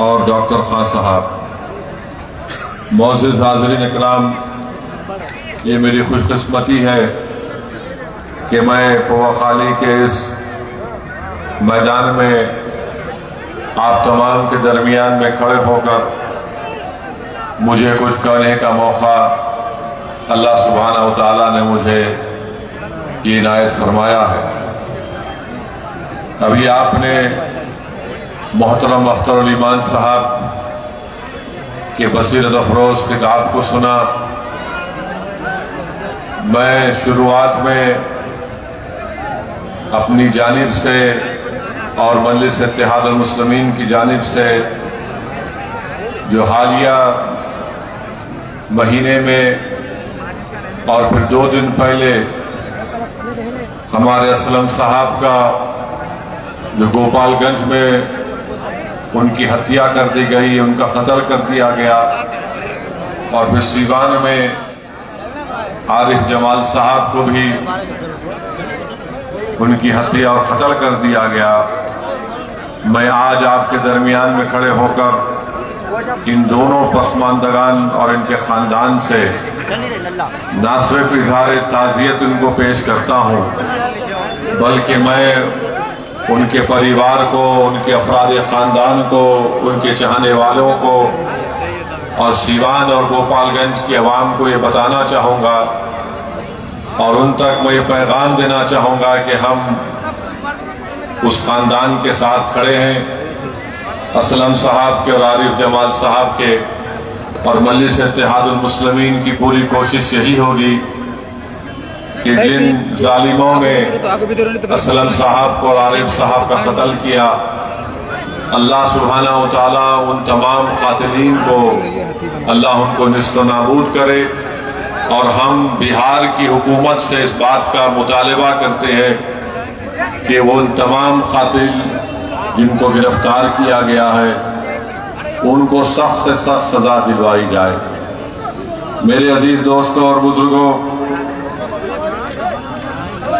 और डॉक्टर खान साहब, मोअज़्ज़िज़ हाज़रीन इकराम, ये मेरी खुशकिस्मती है कि मैं पवाखाली के इस मैदान में आप तमाम के दरमियान में खड़े होकर मुझे कुछ कहने का मौका अल्लाह सुब्हानहू व तआला ने मुझे ये इनायत फरमाया है। अभी आपने मोहतरम अख्तरुल ईमान साहब के बसीरत अफरोज खिताब को सुना। मैं शुरुआत में अपनी जानिब से और मजलिस इत्तेहादुल मुस्लिमीन की जानिब से जो हालिया महीने में और फिर 2 दिन पहले हमारे असलम साहब का जो गोपालगंज में उनकी हत्या कर दी गई, उनका कत्ल कर दिया गया, और फिर सीवान में आरिफ जमाल साहब को भी उनकी हत्या और कत्ल कर दिया गया। मैं आज आपके दरमियान में खड़े होकर इन दोनों पसमानदगान और इनके खानदान से न सिर्फ इज़हार ताज़ियत उनको पेश करता हूँ, बल्कि मैं उनके परिवार को, उनके अफराद खानदान को, उनके चाहने वालों को और सीवान और गोपालगंज की आवाम को ये बताना चाहूँगा और उन तक मैं ये पैगाम देना चाहूँगा कि हम उस खानदान के साथ खड़े हैं। असलम साहब के और आरिफ जमाल साहब के और मजलिस इत्तेहादुल मुस्लिमीन की पूरी कोशिश यही होगी कि जिन जालिमों ने असलम साहब को और आरिफ साहब का कत्ल किया, अल्लाह सुब्हानहू व तआला उन तमाम कातिलीन को अल्लाह उनको निस्त नाबूद करे। और हम बिहार की हुकूमत से इस बात का मुतालबा करते हैं कि वो उन तमाम कातिल जिनको गिरफ्तार किया गया है उनको सख्त से सख्त सजा दिलवाई जाए। मेरे अजीज दोस्तों और बुजुर्गों,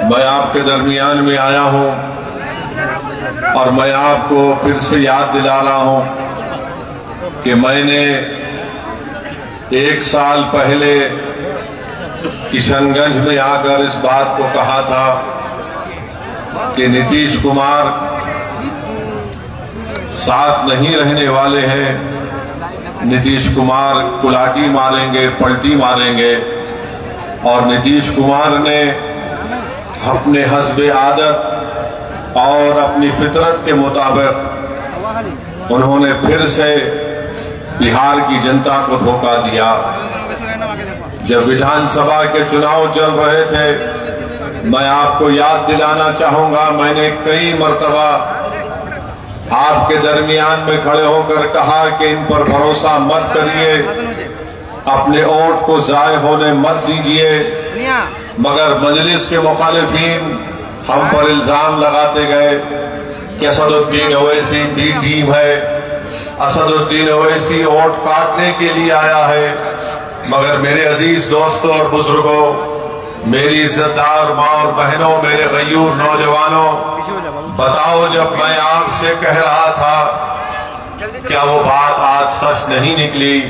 मैं आपके दरमियान में आया हूं और मैं आपको फिर से याद दिला रहा हूं कि मैंने 1 साल पहले किशनगंज में आकर इस बात को कहा था कि नीतीश कुमार साथ नहीं रहने वाले हैं। नीतीश कुमार कुलाटी मारेंगे, पलटी मारेंगे। और नीतीश कुमार ने अपने हस्बे आदत और अपनी फितरत के मुताबिक उन्होंने फिर से बिहार की जनता को धोखा दिया। जब विधानसभा के चुनाव चल रहे थे, मैं आपको याद दिलाना चाहूंगा, मैंने कई मर्तबा आपके दरमियान में खड़े होकर कहा कि इन पर भरोसा मत करिए, अपने वोट को जाय होने मत दीजिए। मगर मजलिस के मुखालिफिन हम पर इल्जाम लगाते गए कि असदुद्दीन ओवैसी बी टीम है, असदुद्दीन ओवैसी वोट काटने के लिए आया है। मगर मेरे अजीज दोस्तों और बुजुर्गों, मेरी इज्जतदार माँ और बहनों, मेरे गयूर नौजवानों, बताओ, जब मैं आपसे कह रहा था क्या वो बात आज सच नहीं निकली?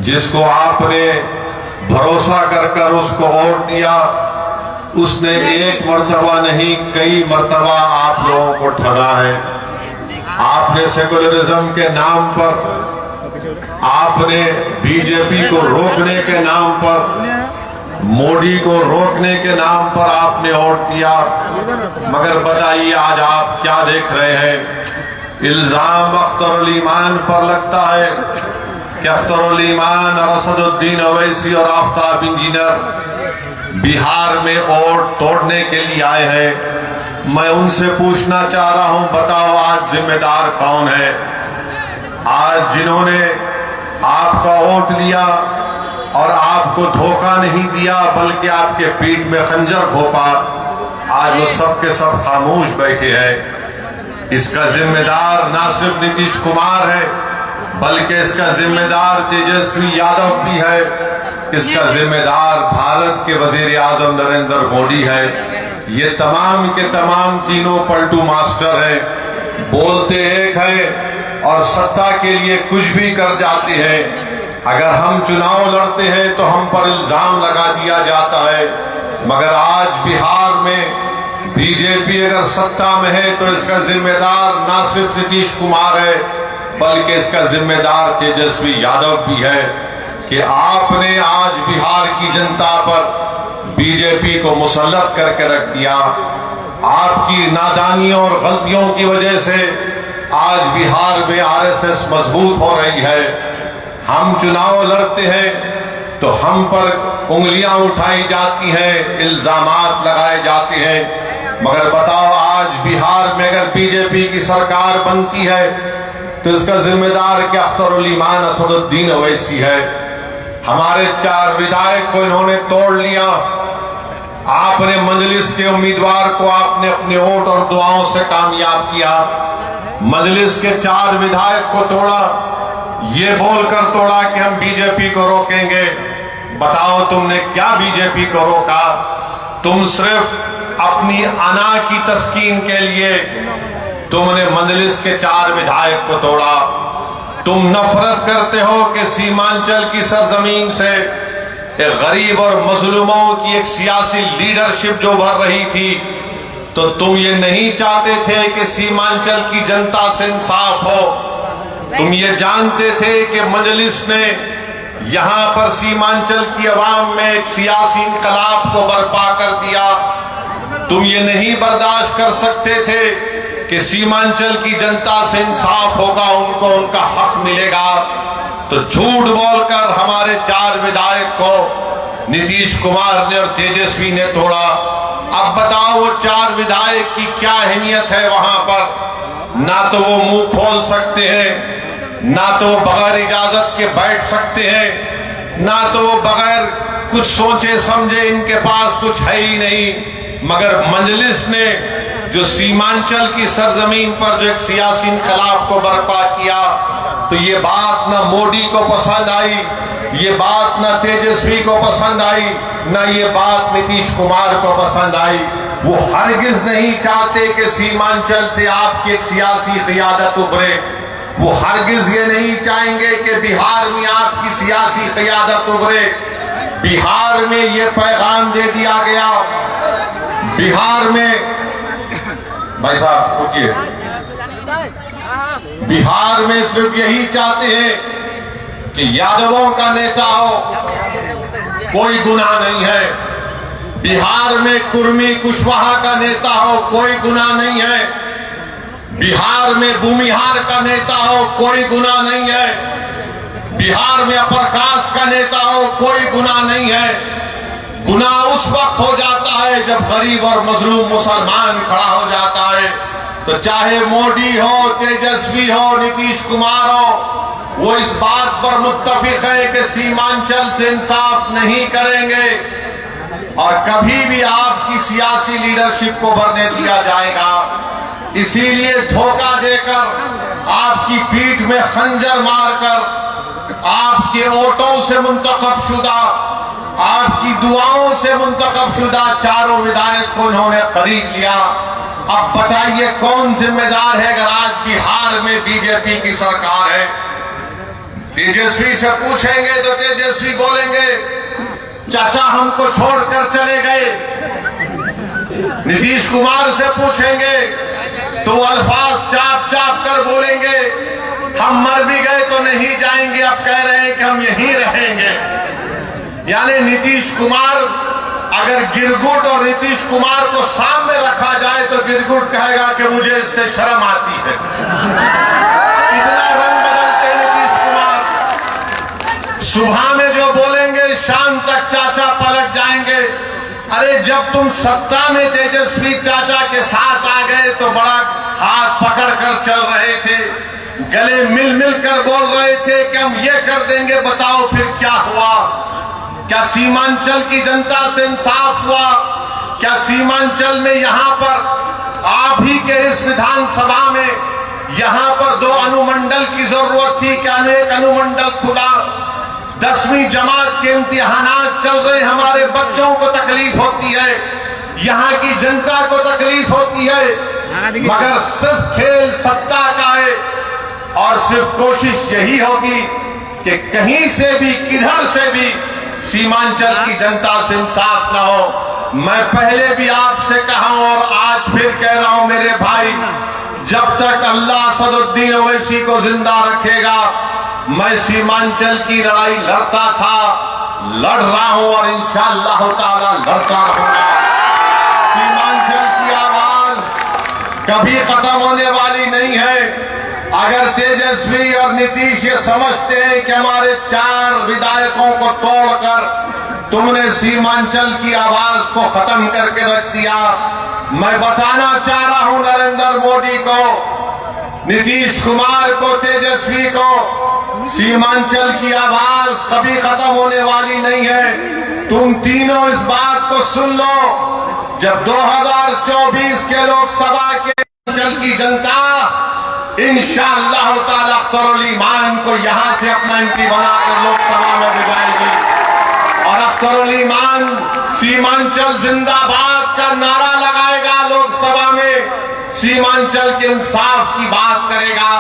जिसको आपने भरोसा कर उसको वोट दिया, उसने एक मर्तबा नहीं कई मर्तबा आप लोगों को ठगा है। आपने सेकुलरिज्म के नाम पर, आपने बीजेपी को रोकने के नाम पर, मोदी को रोकने के नाम पर आपने वोट दिया। मगर बताइए आज आप क्या देख रहे हैं? इल्जाम अख्तरुल ईमान पर लगता है कि अख्तरुल ईमान और असदुद्दीन ओवैसी और आफ्ताब इंजीनियर बिहार में वोट तोड़ने के लिए आए हैं। मैं उनसे पूछना चाह रहा हूं, बताओ आज जिम्मेदार कौन है? आज जिन्होंने आपका वोट लिया और आपको धोखा नहीं दिया बल्कि आपके पीठ में खंजर घोंपा, आज वो सब के सब खामोश बैठे हैं। इसका जिम्मेदार ना सिर्फ नीतीश कुमार है, बल्कि इसका जिम्मेदार तेजस्वी यादव भी है। इसका जिम्मेदार भारत के वजीर आजम नरेंद्र मोदी है। ये तमाम के तमाम तीनों पलटू मास्टर हैं, बोलते एक है और सत्ता के लिए कुछ भी कर जाते हैं। अगर हम चुनाव लड़ते हैं तो हम पर इल्जाम लगा दिया जाता है, मगर आज बिहार में बीजेपी अगर सत्ता में है तो इसका जिम्मेदार ना सिर्फ नीतीश कुमार है, बल्कि इसका जिम्मेदार तेजस्वी यादव भी है कि आपने आज बिहार की जनता पर बीजेपी को मुसल्लत करके रख दिया। आपकी नादानियों और गलतियों की वजह से आज बिहार में आरएसएस मजबूत हो रही है। हम चुनाव लड़ते हैं तो हम पर उंगलियां उठाई जाती हैं, इल्जामात लगाए जाते हैं, मगर बताओ आज बिहार में अगर बीजेपी की सरकार बनती है तो इसका जिम्मेदार क्या अख्तरुल ईमान असदुद्दीन ओवैसी है। हमारे 4 विधायक को इन्होंने तोड़ लिया। आपने मजलिस के उम्मीदवार को आपने अपने वोट और दुआओं से कामयाब किया। मजलिस के 4 विधायक को तोड़ा, ये बोलकर तोड़ा कि हम बीजेपी को रोकेंगे। बताओ तुमने क्या बीजेपी को रोका? तुम सिर्फ अपनी अना की तस्कीन के लिए तुमने मजलिस के 4 विधायक को तोड़ा। तुम नफरत करते हो कि सीमांचल की सरजमीन से एक गरीब और मजलूमों की एक सियासी लीडरशिप जो भर रही थी, तो तुम ये नहीं चाहते थे कि सीमांचल की जनता से इंसाफ हो। तुम ये जानते थे कि मजलिस ने यहां पर सीमांचल की आवाम में एक सियासी इनकलाब को बर्पा कर दिया। तुम ये नहीं बर्दाश्त कर सकते थे कि सीमांचल की जनता से इंसाफ होगा, उनको उनका हक मिलेगा। तो झूठ बोलकर हमारे 4 विधायक को नीतीश कुमार ने और तेजस्वी ने तोड़ा। अब बताओ वो 4 विधायक की क्या अहमियत है वहां पर? ना तो वो मुंह खोल सकते हैं, ना तो वो बगैर इजाजत के बैठ सकते हैं, ना तो वो बगैर कुछ सोचे समझे, इनके पास कुछ है ही नहीं। मगर मजलिस ने जो सीमांचल की सरजमीन पर जो एक सियासी इनकलाब को बर्पा किया, तो ये बात ना मोदी को पसंद आई, ये बात ना तेजस्वी को पसंद आई, ना ये बात नीतीश कुमार को पसंद आई। वो हरगिज नहीं चाहते कि सीमांचल से आपकी एक सियासी क़ियादत उभरे। वो हरगिज ये नहीं चाहेंगे कि बिहार में आपकी सियासी क़ियादत उभरे। बिहार में ये पैगाम दे दिया गया, बिहार में भाई साहब रुकिए, बिहार में सिर्फ यही चाहते हैं कि यादवों का नेता हो, कोई गुनाह नहीं है। बिहार में कुर्मी कुशवाहा का नेता हो, कोई गुनाह नहीं है। बिहार में भूमिहार का नेता हो, कोई गुनाह नहीं है। बिहार में अपर कास्ट का नेता हो, कोई गुनाह नहीं है। गुनाह उस वक्त हो जाता है जब गरीब और मजलूम मुसलमान खड़ा हो जाता है। तो चाहे मोदी हो, तेजस्वी हो, नीतीश कुमार हो, वो इस बात पर मुत्तफिक है कि सीमांचल से इंसाफ नहीं करेंगे और कभी भी आपकी सियासी लीडरशिप को भरने दिया जाएगा। इसीलिए धोखा देकर, आपकी पीठ में खंजर मारकर, आपके वोटों से मुंतखब शुदा, आपकी दुआओं से मुंतखब शुदा 4 विधायक को उन्होंने खरीद लिया। अब बताइए कौन जिम्मेदार है अगर आज बिहार में बीजेपी की सरकार है? तेजस्वी से पूछेंगे तो तेजस्वी बोलेंगे चाचा हमको छोड़कर चले गए। नीतीश कुमार से पूछेंगे तो अल्फाज चाप चाप कर बोलेंगे हम मर भी गए तो नहीं जाएंगे, अब कह रहे हैं कि हम यहीं रहेंगे। यानी नीतीश कुमार, अगर गिरगुट और नीतीश कुमार को सामने रखा जाए तो गिरगुट कहेगा कि मुझे इससे शर्म आती है। इतना रंग बदलते हैं नीतीश कुमार। सुबह में जो बोलेंगे शाम तक चाचा पलट जाएंगे। अरे जब तुम सत्ता में तेजस्वी चाचा के साथ आ गए तो बड़ा हाथ पकड़कर चल रहे थे, गले मिल मिल कर बोल रहे थे कि हम ये कर देंगे। बताओ फिर क्या हुआ? क्या सीमांचल की जनता से इंसाफ हुआ? क्या सीमांचल में यहाँ पर आप ही के इस विधानसभा में यहाँ पर 2 अनुमंडल की जरूरत थी, क्या एक अनुमंडल खुला? 10वीं जमात के इम्तिहानात चल रहे, हमारे बच्चों को तकलीफ होती है, यहाँ की जनता को तकलीफ होती है, मगर सिर्फ खेल सत्ता का है और सिर्फ कोशिश यही होगी कि कहीं से भी किधर से भी सीमांचल की जनता से इंसाफ ना हो। मैं पहले भी आपसे कहा हूं और आज फिर कह रहा हूं मेरे भाई, जब तक अल्लाह असदुद्दीन ओवैसी को जिंदा रखेगा मैं सीमांचल की लड़ाई लड़ता था, लड़ रहा हूं और इंशाअल्लाह ताला लड़ता रहूंगा। सीमांचल की आवाज कभी खत्म होने वाली नहीं है। अगर तेजस्वी और नीतीश ये समझते हैं कि हमारे 4 विधायकों को तोड़कर तुमने सीमांचल की आवाज को खत्म करके रख दिया, मैं बताना चाह रहा हूं नरेंद्र मोदी को, नीतीश कुमार को, तेजस्वी को, सीमांचल की आवाज कभी खत्म होने वाली नहीं है। तुम तीनों इस बात को सुन लो, जब 2024 के लोकसभा के सीमांचल की जनता इंशाअल्लाह ताला अख्तरुल ईमान को यहां से अपना एमपी बनाकर लोकसभा में भेजाएगी और अख्तरुल ईमान सीमांचल जिंदाबाद का नारा लगाएगा, लोकसभा में सीमांचल के इंसाफ की बात करेगा।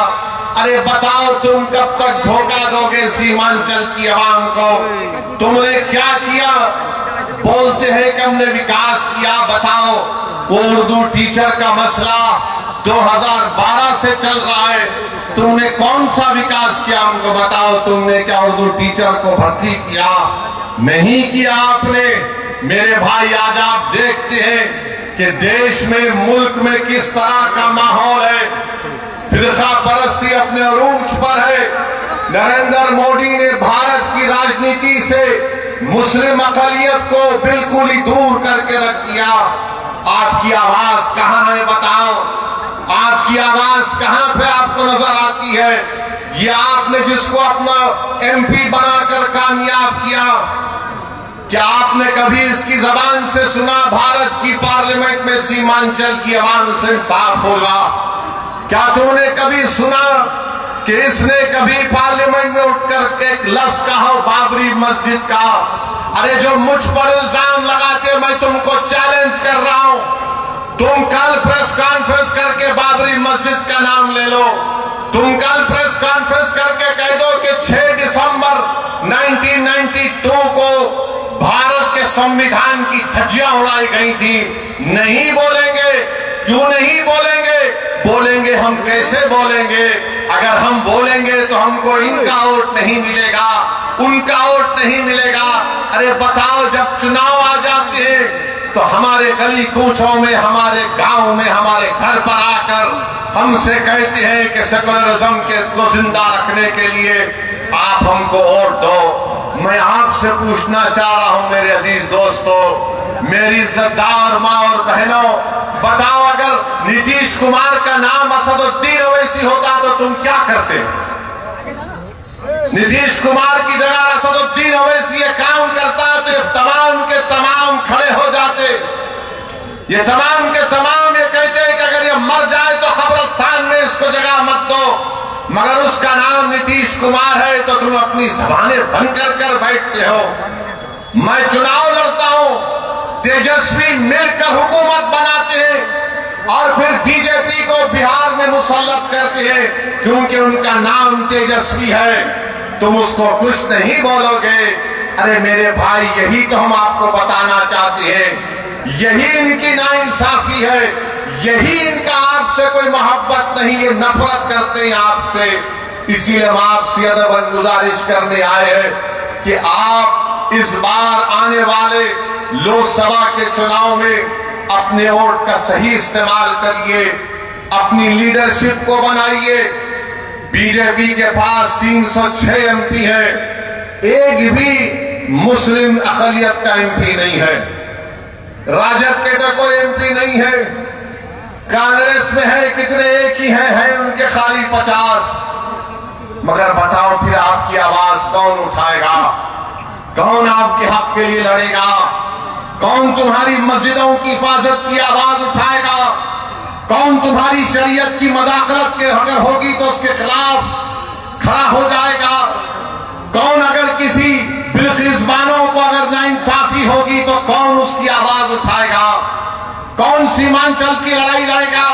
अरे बताओ तुम कब तक धोखा दोगे सीमांचल की आवाम को? तुमने क्या किया? बोलते हैं कि हमने विकास किया। बताओ, वो उर्दू टीचर का मसला 2012 से चल रहा है, तुमने कौन सा विकास किया हमको बताओ। तुमने क्या उर्दू टीचर को भर्ती किया? नहीं किया आपने। मेरे भाई, आज आप देखते हैं कि देश में, मुल्क में किस तरह का माहौल है। फिरका परस्ती अपने अरूज पर है। नरेंद्र मोदी ने भारत की राजनीति से मुस्लिम अकलियत को बिल्कुल ही दूर करके रख दिया। आपकी आवाज कहां है बताओ? आपकी आवाज कहां पे आपको नजर आती है? ये आपने जिसको अपना एमपी बनाकर कामयाब किया, क्या आपने कभी इसकी जबान से सुना भारत की पार्लियामेंट में सीमांचल की आवाम से इंसाफ होगा? क्या तुमने कभी सुना कि इसने कभी पार्लियामेंट में उठकर एक लफ्ज कहा बाबरी मस्जिद का? अरे जो मुझ पर इल्जाम लगाते, मैं तुमको चैलेंज कर रहा हूं, तुम कल प्रेस कॉन्फ्रेंस करके बाबरी मस्जिद का नाम ले लो। तुम कल प्रेस कॉन्फ्रेंस करके कह दो कि 6 दिसंबर 1992 को भारत के संविधान की धज्जियां उड़ाई गई थी। नहीं बोलेंगे। क्यों नहीं बोलेंगे? बोलेंगे हम कैसे बोलेंगे? अगर हम बोलेंगे तो हमको इनका वोट नहीं मिलेगा, उनका वोट नहीं मिलेगा। अरे बताओ, जब चुनाव आ जाते हैं तो हमारे गली कूचों में, हमारे गांव में, हमारे घर पर आकर हमसे कहते हैं कि सेकुलरिज्म को जिंदा रखने के लिए आप हमको वोट दो। मैं आपसे पूछना चाह रहा हूं मेरे अजीज दोस्तों, मेरी इज्जतदार माँ और बहनों, बताओ अगर नीतीश कुमार का नाम असदुद्दीन ओवैसी होता तो तुम क्या करते? नीतीश कुमार की जगह असदुद्दीन ओवैसी ये काम करता तो इस तमाम के तमाम खड़े हो जाते। ये तमाम के तमाम ये कहते हैं कि अगर ये मर जाए तो कब्रिस्तान में इसको जगह मत दो, मगर उसका नाम नीतीश कुमार है तो तुम अपनी जबानें बंद कर बैठते हो। मैं चुनाव लड़ता हूं, तेजस्वी मिलकर हुकूमत बनाते हैं और फिर बीजेपी को बिहार में मुसल्लत करते हैं क्योंकि उनका नाम तेजस्वी है। तुम उसको कुछ नहीं बोलोगे। अरे मेरे भाई, यही तो हम आपको बताना चाहते हैं, यही इनकी नाइंसाफी है, यही इनका आपसे कोई मोहब्बत नहीं, ये नफरत करते हैं आपसे। इसीलिए हम आपसे अदबन गुजारिश करने आए हैं कि आप इस बार आने वाले लोकसभा के चुनाव में अपने वोट का सही इस्तेमाल करिए, अपनी लीडरशिप को बनाइए। बीजेपी के पास 306 एमपी है, एक भी मुस्लिम अकलियत का एमपी नहीं है। राजद के तो कोई एमपी नहीं है। कांग्रेस में है कितने? एक ही है उनके खाली 50। मगर बताओ फिर आपकी आवाज कौन उठाएगा? कौन आपके हक के लिए लड़ेगा? कौन तुम्हारी मस्जिदों की हिफाजत की आवाज उठाएगा? कौन तुम्हारी शरीयत की मदाखलत के अगर होगी तो उसके खिलाफ खड़ा हो जाएगा? कौन अगर किसी बिल्किस बानो को अगर नाइंसाफी होगी तो कौन उसकी आवाज उठाएगा? कौन सीमांचल की लड़ाई लड़ेगा?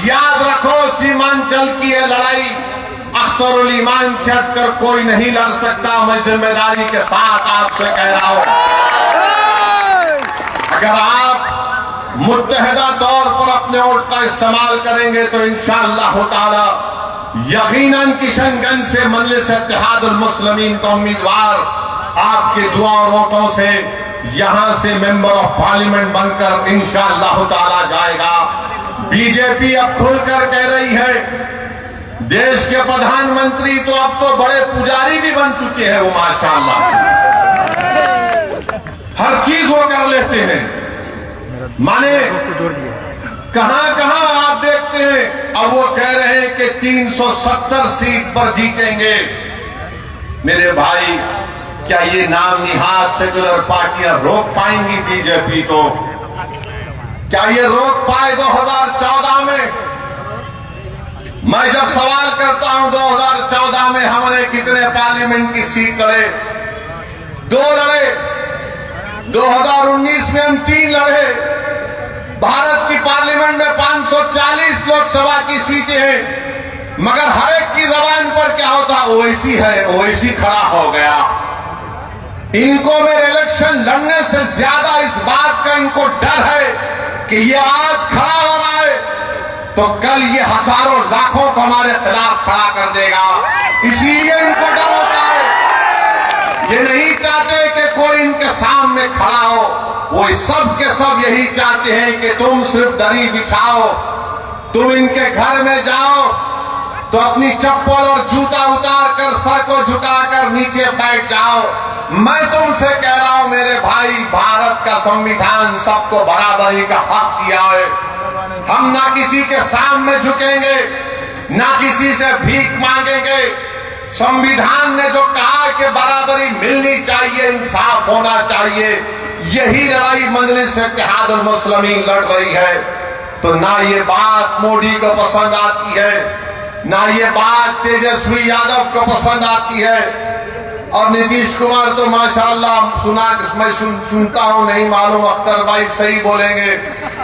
याद रखो, सीमांचल की यह लड़ाई अख्तरुल ईमान से हटकर कोई नहीं लड़ सकता। मैं जिम्मेदारी के साथ आपसे कह रहा हूं, अगर आप मुत्तहिदा तौर पर अपने वोट का इस्तेमाल करेंगे तो इंशाअल्लाह ताला यकीनन किशनगंज से मजलिस इत्तेहादुल मुस्लिमीन का उम्मीदवार आपके दुआ और वोटों से यहां से मेंबर ऑफ पार्लियामेंट बनकर इंशाअल्लाह ताला जाएगा। बीजेपी अब खुलकर कह रही है, देश के प्रधानमंत्री तो अब तो बड़े पुजारी भी बन चुके हैं वो, माशाअल्लाह हर चीज वो कर लेते हैं। माने कहां कहां आप देखते हैं, अब वो कह रहे हैं कि 370 सीट पर जीतेंगे। मेरे भाई, क्या ये नाम निहाद सेकुलर पार्टियां रोक पाएंगी बीजेपी को? क्या ये रोक पाए 2014 में? मैं जब सवाल करता हूं 2014 में हमने कितने पार्लियामेंट की सीट लड़े? 2 लड़े। 2019 में हम 3 लड़े। भारत की पार्लियामेंट में 540 लोकसभा की सीटें हैं, मगर हर एक की जबान पर क्या होता, ओवैसी है, ओवैसी खड़ा हो गया। इनको मेरे इलेक्शन लड़ने से ज्यादा इस बात का इनको डर है कि ये आज खड़ा हो रहा है तो कल ये हजारों लाखों को हमारे खिलाफ खड़ा कर देगा, इसीलिए इनको डर होता है। ये नहीं चाहते कि कोई इनके सामने खड़ा हो, वो सब के सब यही चाहते हैं कि तुम सिर्फ दरी बिछाओ, तुम इनके घर में जाओ तो अपनी चप्पल और जूता उतार कर सर को झुकाकर नीचे बैठ जाओ। मैं तुमसे कह रहा हूं मेरे भाई, भारत का संविधान सबको बराबरी का हक दिया है। हम ना किसी के सामने झुकेंगे, ना किसी से भीख मांगेंगे। संविधान ने जो कहा कि बराबरी मिलनी चाहिए, इंसाफ होना चाहिए, यही लड़ाई मजलिस इत्तेहादुल मुस्लिमीन लड़ रही है। तो ना ये बात मोदी को पसंद आती है, ना ये बात तेजस्वी यादव को पसंद आती है। और नीतीश कुमार तो माशाअल्लाह मैं सुनता हूं, नहीं मालूम अख्तर भाई सही बोलेंगे,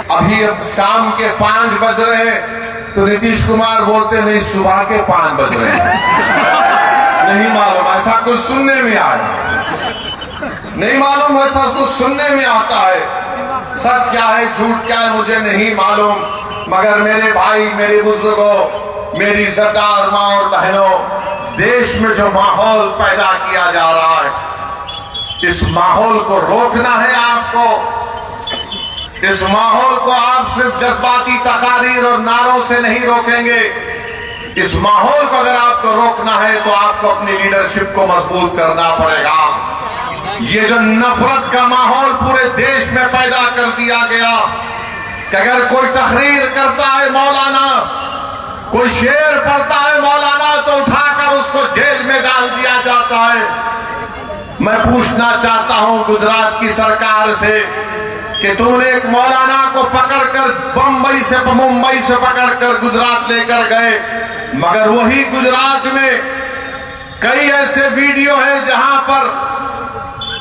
अभी अब शाम के 5 बज रहे हैं तो नीतीश कुमार बोलते नहीं सुबह के 5 बज रहे हैं। नहीं मालूम, ऐसा कुछ सुनने में आया, नहीं मालूम ऐसा कुछ सुनने में आता है। सच क्या है झूठ क्या है मुझे नहीं मालूम, मगर मेरे भाई, मेरे बुजुर्गों, मेरी इज्जतदार माँ और बहनों, देश में जो माहौल पैदा किया जा रहा है, इस माहौल को रोकना है आपको। इस माहौल को आप सिर्फ जज्बाती तकारीर और नारों से नहीं रोकेंगे। इस माहौल को अगर आपको रोकना है तो आपको अपनी लीडरशिप को मजबूत करना पड़ेगा। ये जो नफरत का माहौल पूरे देश में पैदा कर दिया गया कि अगर कोई तकरीर करता है मौलाना, कोई शेर पढ़ता है मौलाना, तो उठाकर उसको जेल में डाल दिया जाता है। मैं पूछना चाहता हूं गुजरात की सरकार से कि तुमने एक मौलाना को पकड़कर मुंबई से पकड़कर गुजरात लेकर गए, मगर वही गुजरात में कई ऐसे वीडियो हैं जहां पर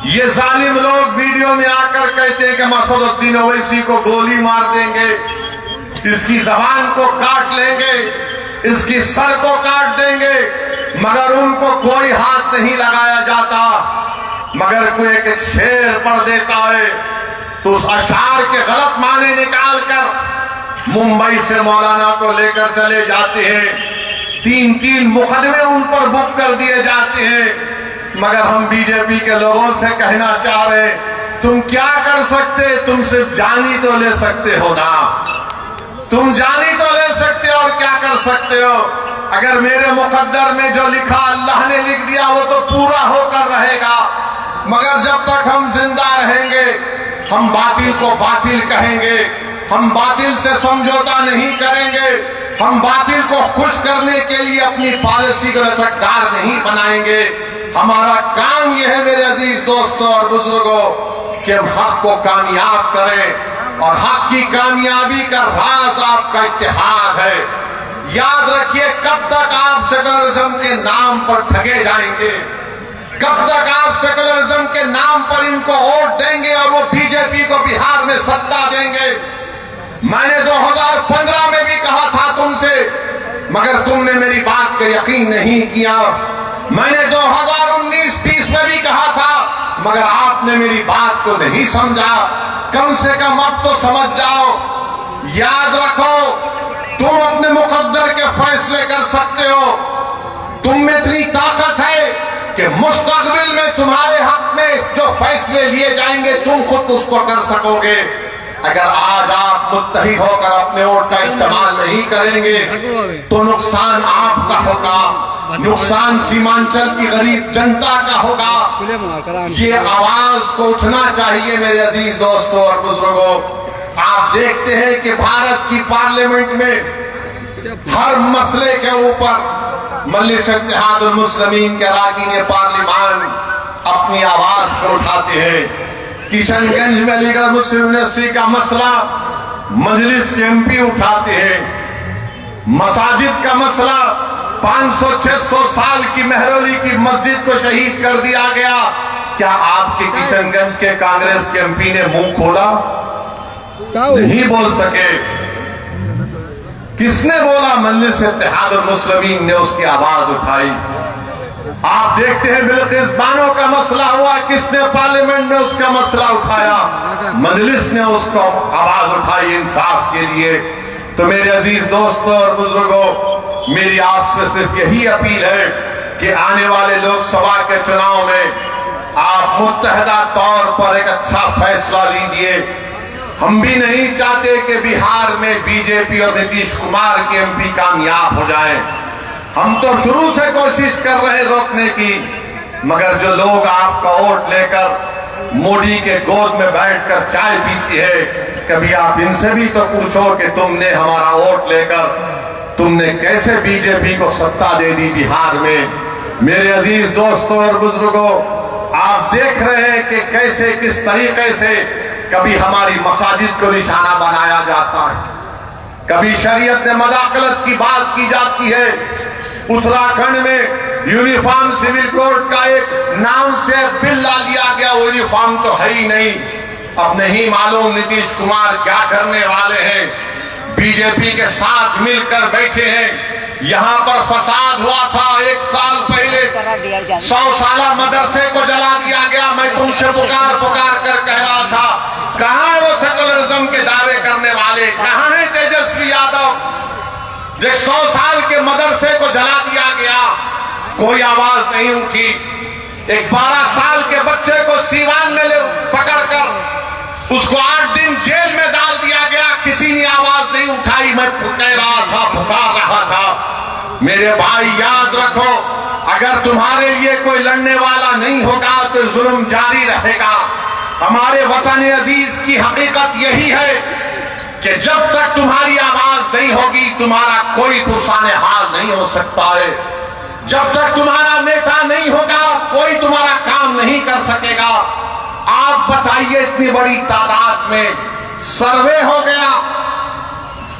ये जालिम लोग वीडियो में आकर कहते हैं कि मसूदुद्दीन ओवैसी को गोली मार देंगे, इसकी जबान को काट लेंगे, इसकी सर को काट देंगे, मगर उनको कोई हाथ नहीं लगाया जाता। मगर कोई एक शेर पढ़ देता है तो उस अशार के गलत माने निकालकर मुंबई से मौलाना को लेकर चले जाते हैं। 3 मुकदमे उन पर बुक कर दिए जाते हैं। मगर हम बीजेपी के लोगों से कहना चाह रहे, तुम क्या कर सकते? तुम सिर्फ जानी तो ले सकते हो ना, तुम जानी तो ले सकते हो और क्या कर सकते हो? अगर मेरे मुकद्दर में जो लिखा अल्लाह ने लिख दिया वो तो पूरा होकर रहेगा, मगर जब तक हम जिंदा रहेंगे हम बातिल को बातिल कहेंगे, हम बातिल से समझौता नहीं करेंगे, हम बातिल को खुश करने के लिए अपनी पॉलिसी को लचकदार नहीं बनाएंगे। हमारा काम यह है मेरे अजीज दोस्तों और बुजुर्गों कि हम हक को कामयाब करें, और हक की कामयाबी का राज आपका इत्तेहाद है। याद रखिए, कब तक आप सेकुलरिज्म के नाम पर ठगे जाएंगे, कब तक आप सेकुलरिज्म के नाम पर इनको वोट देंगे और वो बीजेपी को बिहार में सत्ता देंगे। मैंने 2015 में भी कहा था तुमसे मगर तुमने मेरी बात पे यकीन नहीं किया। मैंने 2019-20 में भी कहा था, मगर आपने मेरी बात को नहीं समझा। कम से कम अब तो समझ जाओ। याद रखो, तुम अपने मुकद्दर के फैसले कर सकते हो। तुम में इतनी ताकत है कि मुस्तकबिल में तुम्हारे हक में जो फैसले लिए जाएंगे तुम खुद उसको कर सकोगे। अगर आज आप मुत्तहिद होकर अपने वोट का इस्तेमाल नहीं करेंगे तो नुकसान आपका होगा, नुकसान सीमांचल की गरीब जनता का होगा। ये आवाज को उठना चाहिए मेरे अजीज दोस्तों और बुजुर्गों। आप देखते हैं कि भारत की पार्लियामेंट में हर मसले के ऊपर मजलिस इत्तेहादुल मुस्लिमीन के अरकान पार्लिमान अपनी आवाज को उठाते हैं। किशनगंज में अलीगढ़ मुस्लिम यूनिवर्सिटी का मसला मजलिस के एमपी उठाते हैं। मसाजिद का मसला 500-600 साल की मेहरौली की मस्जिद को शहीद कर दिया गया। क्या आपके किशनगंज के कांग्रेस के एमपी ने मुंह खोला? नहीं बोल सके। किसने बोला? मजलिस इत्तेहादुल मुस्लिमीन ने उसकी आवाज उठाई। आप देखते हैं बिल्किस बानो का मसला हुआ, किसने पार्लियामेंट में उसका मसला उठाया? मजलिस ने उसको आवाज उठाई इंसाफ के लिए। तो मेरे अजीज दोस्तों और बुजुर्गों, मेरी आपसे सिर्फ यही अपील है कि आने वाले लोकसभा के चुनाव में आप मुत्तहदा तौर पर एक अच्छा फैसला लीजिए। हम भी नहीं चाहते कि बिहार में बीजेपी और नीतीश कुमार के एमपी कामयाब हो जाएं। हम तो शुरू से कोशिश कर रहे रोकने की, मगर जो लोग आपका वोट लेकर मोदी के गोद में बैठकर चाय पीती है, कभी आप इनसे भी तो पूछो कि तुमने हमारा वोट लेकर तुमने कैसे बीजेपी को सत्ता दे दी बिहार में। मेरे अजीज दोस्तों और बुजुर्गों, आप देख रहे हैं कि कैसे किस तरीके से कभी हमारी मसाजिद को निशाना बनाया जाता है, कभी शरीयत में मदाखलत की बात की जाती है। उत्तराखंड में यूनिफॉर्म सिविल कोड का एक नाम से बिल ला दिया गया, वो यूनिफॉर्म तो है ही नहीं। अब नहीं मालूम नीतीश कुमार क्या करने वाले हैं। बीजेपी के साथ मिलकर बैठे हैं। यहाँ पर फसाद हुआ था 1 साल पहले, 100 साला मदरसे को जला दिया गया। मैं तुमसे पुकार कर कह रहा था, कहाँ है वो सेकुलरिज्म के दावे करने वाले? कहाँ है तेजस्वी यादव? 100 साल के मदरसे को जला दिया गया, कोई आवाज नहीं उठी। एक 12 साल के बच्चे को सीवान में पकड़कर उसको 8 दिन जेल में डाल दिया गया, किसी ने आवाज नहीं उठाई। मैं कह रहा था, पुकार रहा था। मेरे भाई याद रखो, अगर तुम्हारे लिए कोई लड़ने वाला नहीं होगा तो जुल्म जारी रहेगा। हमारे वतन अजीज की हकीकत यही है कि जब तक तुम्हारी आवाज नहीं होगी तुम्हारा कोई पुरसाने हाल नहीं हो सकता है। जब तक तुम्हारा नेता नहीं होगा कोई तुम्हारा काम नहीं कर सकेगा। आप बताइए, इतनी बड़ी तादाद में सर्वे हो गया,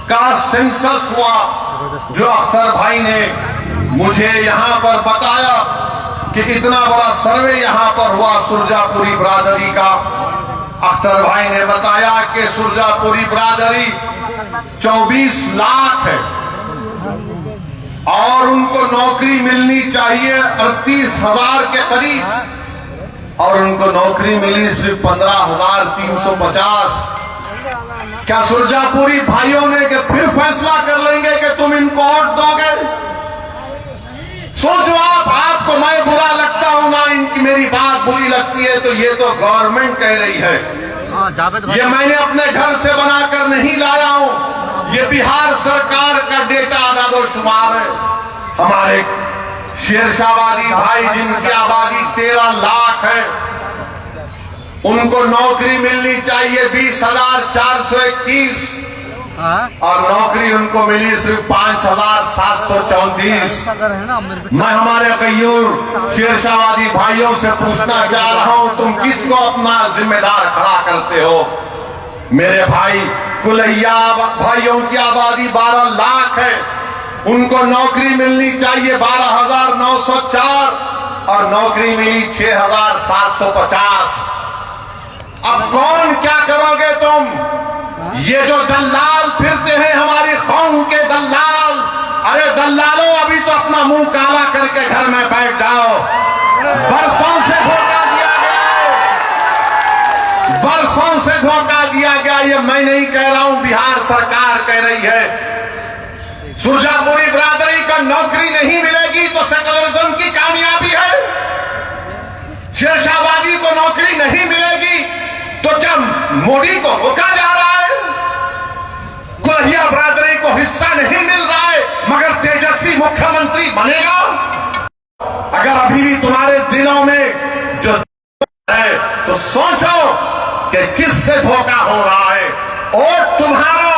का सेंसस हुआ, जो अख्तर भाई ने मुझे यहां पर बताया कि इतना बड़ा सर्वे यहां पर हुआ सुरजापुरी बिरादरी का। अख्तर भाई ने बताया कि सुरजापुरी बिरादरी 24 लाख है और उनको नौकरी मिलनी चाहिए 38,000 के करीब, और उनको नौकरी मिली सिर्फ 15,350। क्या सुरजापुरी भाइयों ने कि फिर फैसला कर लेंगे कि तुम इनको वोट दोगे? सोचो आपको मैं बुरा लगता हूं ना इनकी मेरी बात बुरी लगती है, तो ये तो गवर्नमेंट कह रही है। ये मैंने अपने घर से बनाकर नहीं लाया हूं, ये बिहार सरकार का डेटा आदादोशुमार है। हमारे शेरशाहवादी भाई जिनकी आबादी 13 लाख है, उनको नौकरी मिलनी चाहिए 20,421 और नौकरी उनको मिली सिर्फ 5,734। मैं हमारे गयूर शेरशाहवादी भाइयों से पूछना चाह रहा हूं, तुम किसको अपना जिम्मेदार खड़ा करते हो? मेरे भाई कुलैया भाइयों की आबादी 12 लाख है, उनको नौकरी मिलनी चाहिए 12,904 और नौकरी मिली 6,750। अब कौन क्या करोगे तुम? ये जो दलाल फिरते हैं हमारी कौम के दलाल, अरे के घर में बैठ जाओ। बरसों से धोखा दिया गया है, बरसों से धोखा दिया गया। ये मैं नहीं कह रहा हूं, बिहार सरकार कह रही है। सुरजापुरी बिरादरी को नौकरी नहीं मिलेगी तो सेकुलरिज्म की कामयाबी है। शेरशाहबादी को नौकरी नहीं मिलेगी तो क्या मोदी को रोका जा रहा है? कुलहिया बिरादरी को हिस्सा नहीं मिल रहा है मगर तेजस्वी मुख्यमंत्री बनेगा? अगर अभी भी तुम्हारे दिलों में जो है तो सोचो कि किससे धोखा हो रहा है। और तुम्हारा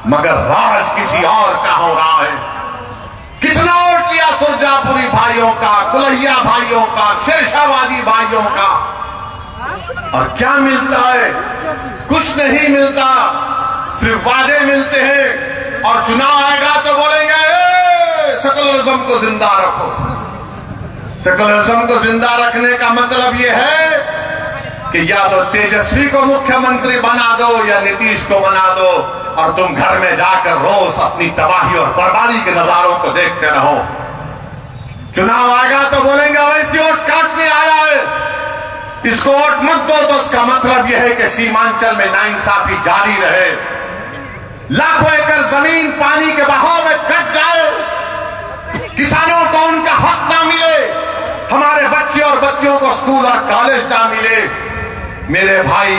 मगर राज किसी और का हो रहा है। कितना वोट लिया सुरजापुरी भाइयों का, कुलहिया भाइयों का, शेरशाहबादी भाइयों का, और क्या मिलता है? कुछ नहीं मिलता, सिर्फ वादे मिलते हैं। और चुनाव आएगा तो बोलेंगे सेकुलरिज्म को जिंदा रखो। सेकुलरिज्म को जिंदा रखने का मतलब यह है कि या तो तेजस्वी को मुख्यमंत्री बना दो या नीतीश को बना दो, और तुम घर में जाकर रोज अपनी तबाही और बर्बादी के नजारों को देखते रहो। चुनाव आएगा तो बोलेंगे वैसी वोट काटने आया है, इसको वोट मत दो। तो उसका मतलब यह है कि सीमांचल में नाइंसाफी जारी रहे, लाखों एकड़ जमीन पानी के बहाव में कट जाए, किसानों को उनका हक ना मिले, हमारे बच्चे और बच्चियों को स्कूल और कॉलेज ना मिले। मेरे भाई,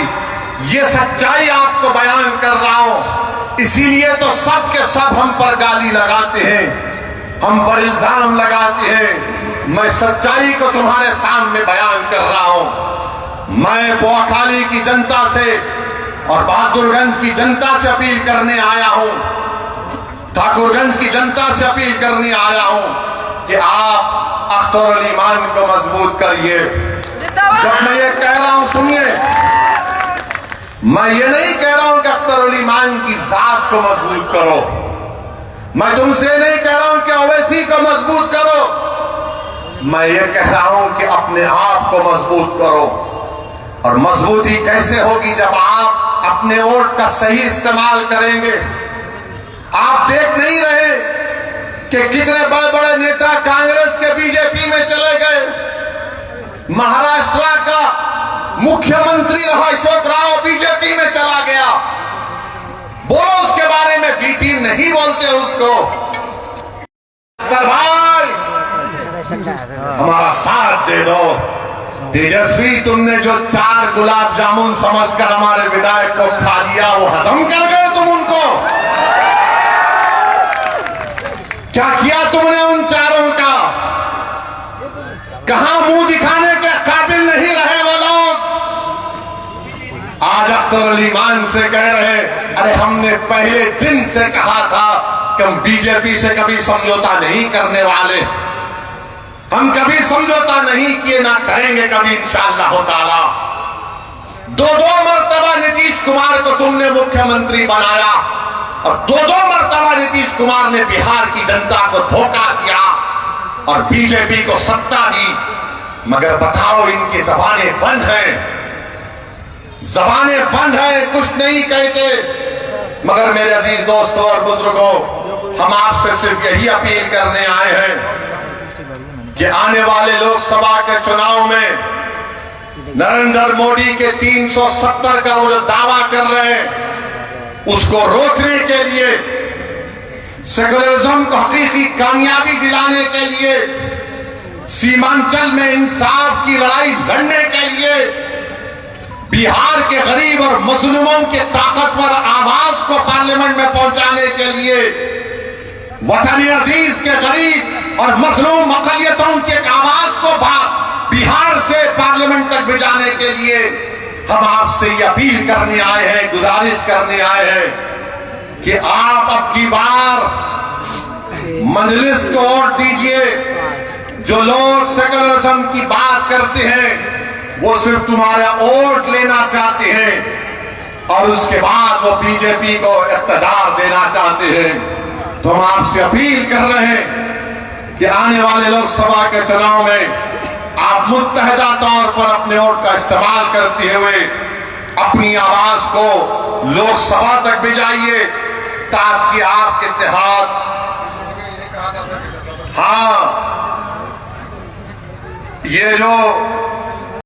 ये सच्चाई आपको बयान कर रहा हूं। इसीलिए तो सब के सब हम पर गाली लगाते हैं, हम पर इल्जाम लगाते हैं। मैं सच्चाई को तुम्हारे सामने बयान कर रहा हूं। मैं बोआखाली की जनता से और बहादुरगंज की जनता से अपील करने आया हूं, ठाकुरगंज की जनता से अपील करने आया हूं कि आप अख्तर अली मान को मजबूत करिए। जब मैं ये कह रहा हूं, सुनिए, मैं ये नहीं कह रहा हूं कि अख्तर अली मान की जात को मजबूत करो, मैं तुमसे नहीं कह रहा हूं कि ओवैसी को मजबूत करो, मैं ये कह रहा हूं कि अपने आप को मजबूत करो। और मजबूती कैसे होगी? जब आप अपने वोट का सही इस्तेमाल करेंगे। आप देख नहीं रहे कि कितने बड़े बड़े नेता कांग्रेस के बीजेपी में चले गए। महाराष्ट्र का मुख्यमंत्री रहा अशोक राव बीजेपी में चला गया। बोलो उसके बारे में, बी टीम नहीं बोलते उसको। भाई हमारा साथ दे दो। तेजस्वी, तुमने जो 4 गुलाब जामुन समझकर हमारे विधायक को खा लिया, वो हजम कर गए तुम उनको। क्या किया तुमने उन चारों का? कहां मुंह दिखाने के काबिल नहीं रहे वो लोग। आज अख्तर अली मान से कह रहे, अरे हमने पहले दिन से कहा था कि हम बीजेपी से कभी समझौता नहीं करने वाले, हम कभी समझौता नहीं किए, ना करेंगे कभी इंशाअल्लाह ताला। 2 मरतबा नीतीश कुमार को तुमने मुख्यमंत्री बनाया और 2 मरतबा नीतीश कुमार ने बिहार की जनता को धोखा दिया और बीजेपी को सत्ता दी। मगर बताओ, इनकी जबानें बंद हैं, जबानें बंद हैं, कुछ नहीं कहते। मगर मेरे अजीज दोस्तों और बुजुर्गों, हम आपसे सिर्फ यही अपील करने आए हैं कि आने वाले लोकसभा के चुनाव में नरेंद्र मोदी के 370 का वो जो दावा कर रहे हैं, उसको रोकने के लिए, सेकुलरिज्म को हकीकी कामयाबी दिलाने के लिए, सीमांचल में इंसाफ की लड़ाई लड़ने के लिए, बिहार के गरीब और मजलूमों के ताकतवर आवाज को पार्लियामेंट में पहुंचाने के लिए, वतन अजीज के गरीब और मजलूम अकलियतों की आवाज को बिहार से पार्लियामेंट तक भिजाने के लिए हम आपसे ये अपील करने आए हैं, गुजारिश करने आए हैं कि आप अब की बार मजलिस को वोट दीजिए। जो लोग सेकुलरिज्म की बात करते हैं वो सिर्फ तुम्हारा वोट लेना चाहते हैं और उसके बाद वो बीजेपी को इख्तियार देना चाहते हैं। तो हम आपसे अपील कर रहे हैं कि आने वाले लोकसभा के चुनाव में आप मुत्तहिदा तौर पर अपने वोट का इस्तेमाल करते हुए अपनी आवाज को लोकसभा तक भिजाइए ताकि आपके इत्तेहाद हाँ, ये जो